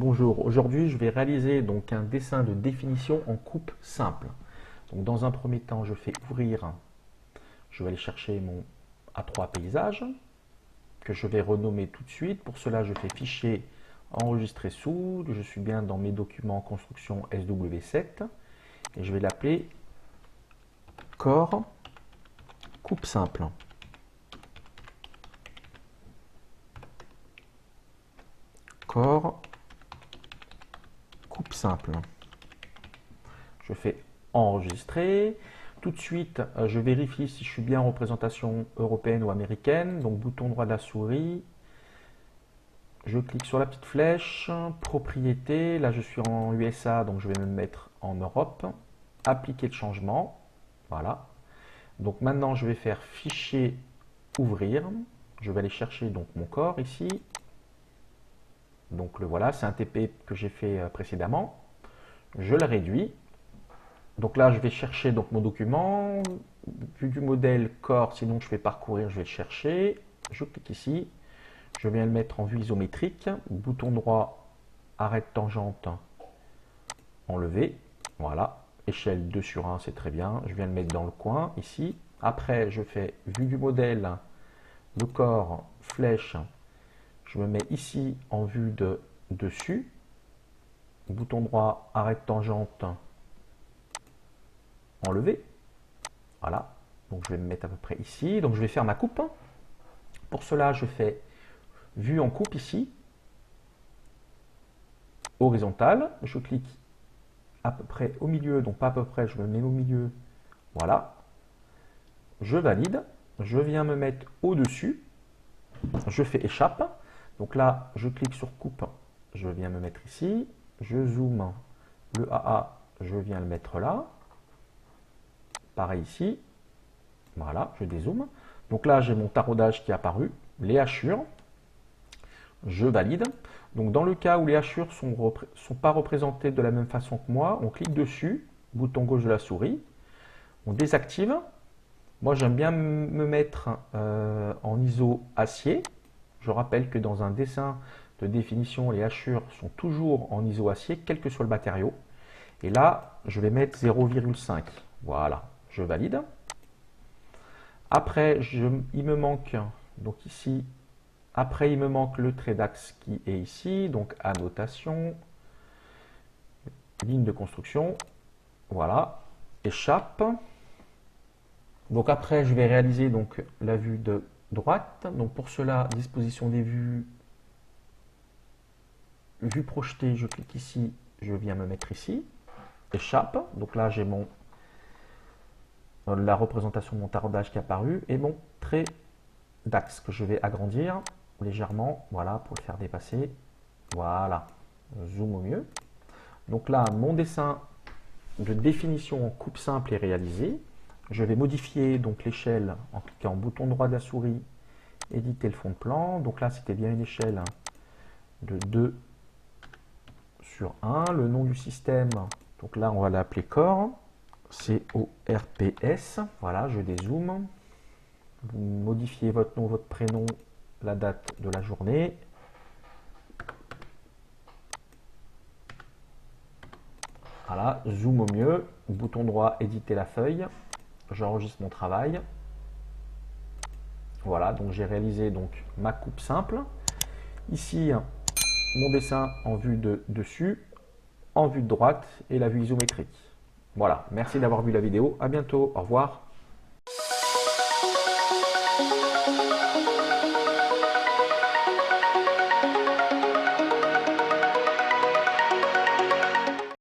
Bonjour, aujourd'hui je vais réaliser donc un dessin de définition en coupe simple. Donc dans un premier temps, je fais ouvrir, je vais aller chercher mon A3 paysage que je vais renommer tout de suite. Pour cela, je fais fichier, enregistrer sous, je suis bien dans mes documents construction SW7 et je vais l'appeler corps coupe simple. Corps coupe simple. Je fais enregistrer. Tout de suite, je vérifie si je suis bien en représentation européenne ou américaine. Donc bouton droit de la souris. Je clique sur la petite flèche, propriété. Là, je suis en USA, donc je vais me mettre en Europe. Appliquer le changement. Voilà. Donc maintenant, je vais faire fichier, ouvrir. Je vais aller chercher donc mon corps ici. Donc le voilà, c'est un TP que j'ai fait précédemment. Je le réduis. Donc là, je vais chercher donc mon document, vue du modèle corps, sinon je vais parcourir, je vais le chercher. Je clique ici, je viens le mettre en vue isométrique, bouton droit, arrête tangente, enlever. Voilà, échelle 2/1, c'est très bien. Je viens le mettre dans le coin ici. Après, je fais vue du modèle, le corps, flèche. Je me mets ici en vue de dessus. Bouton droit, arrête tangente, enlever. Voilà, donc je vais me mettre à peu près ici. Donc je vais faire ma coupe. Pour cela, je fais vue en coupe ici, horizontale. Je clique à peu près au milieu, donc pas à peu près, je me mets au milieu. Voilà, je valide. Je viens me mettre au-dessus. Je fais échappe. Donc là, je clique sur coupe. Je viens me mettre ici. Je zoome le AA, je viens le mettre là. Pareil ici. Voilà, je dézoome. Donc là, j'ai mon taraudage qui est apparu, les hachures. Je valide. Donc dans le cas où les hachures ne sont pas représentées de la même façon que moi, on clique dessus, bouton gauche de la souris, on désactive. Moi, j'aime bien me mettre en ISO acier. Je rappelle que dans un dessin de définition, les hachures sont toujours en ISO acier, quel que soit le matériau. Et là, je vais mettre 0,5. Voilà, je valide. Après, il me manque, donc ici, après il me manque le trait d'axe qui est ici, donc annotation, ligne de construction, voilà, échappe. Donc après, je vais réaliser donc la vue de droite. Donc pour cela, disposition des vues, vue projetée, je clique ici, je viens me mettre ici, échappe. Donc là, j'ai la représentation de mon taraudage qui est apparu et mon trait d'axe que je vais agrandir légèrement, voilà, pour le faire dépasser. Voilà, zoom au mieux. Donc là, mon dessin de définition en coupe simple est réalisé. Je vais modifier donc l'échelle en cliquant bouton droit de la souris, éditer le fond de plan. Donc là, c'était bien une échelle de 2/1. Le nom du système, donc là, on va l'appeler corps, CORPS. Voilà, je dézoome. Vous modifiez votre nom, votre prénom, la date de la journée. Voilà, zoom au mieux, bouton droit, éditer la feuille. J'enregistre mon travail. Voilà, donc j'ai réalisé donc ma coupe simple. Ici, mon dessin en vue de dessus, en vue de droite et la vue isométrique. Voilà, merci d'avoir vu la vidéo. À bientôt, au revoir.